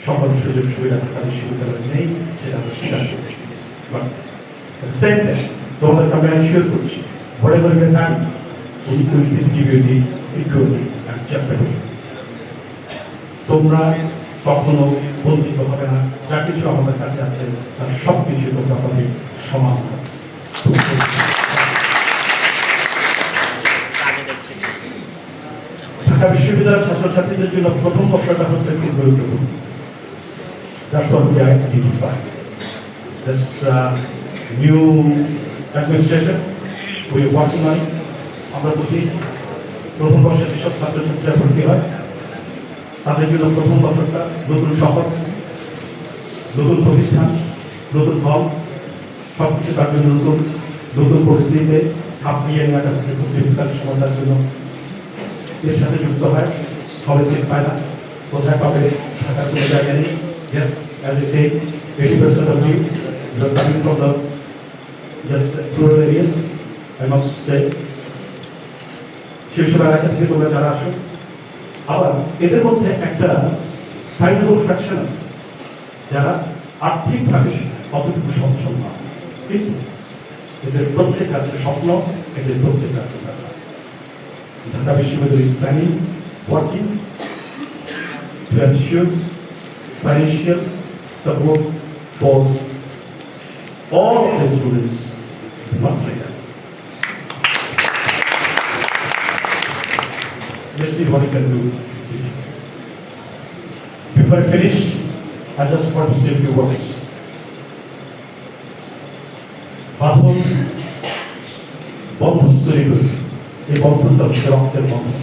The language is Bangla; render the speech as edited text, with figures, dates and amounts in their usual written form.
সকল সুযোগ সুবিধা ঢাকা বিশ্ববিদ্যালয়ে নেই, সেটা আমরা স্বীকার করছি। সেম টাইম তোমাদেরকে আমি এনশিওর করছি, whatever we have done, we will distribute it equally and justly. তোমরা কখনো বঞ্চিত হবে না, যা কিছু আমাদের কাছে আছে তার সব কিছু তোমরা পাবে সমান। ঢাকা বিশ্ববিদ্যালয়ের ছাত্রছাত্রীদের জন্য প্রথম বর্ষটা হচ্ছে খুব গুরুত্বপূর্ণ। That's what we identify. This new administration, we are working on it. আমরা বুঝি প্রথম বর্ষে যেসব ছাত্রছাত্রীরা ভর্তি হয় তাদের জন্য প্রথম বছরটা নতুন শহর, নতুন প্রতিষ্ঠান, নতুন হল, সব কিছু তার জন্য নতুন নতুন পরিস্থিতিতে খাপ নিয়ে নেওয়াটা খুব ডিফিকাল্ট সময় তার জন্য। এর সাথে যুক্ত হয়, হবে সিট পায় না, কোথায় পাবে থাকার কোনো জায়গা নেই। Yes, as I say, 80% of you are coming from the just rural areas, I must say. শীর্ষ এলাকা থেকে তোমরা যারা আসো, আবার এদের মধ্যে একটা সাইজেবল ফ্র্যাকশন আছে যারা আর্থিকভাবে অতটুকু সচ্ছল না, কিন্তু এদের প্রত্যেক আছে স্বপ্ন, এদের প্রত্যেক আছে ঢাকা বিশ্ববিদ্যালয় is planning, working to ensure financial support for all of the students first year. Let's see what we can do. Before I finish, I just want to say a few words. বাঁধন বন্ধন তৈরি করি, এই বন্ধনটা হচ্ছে রক্তের বন্ধন।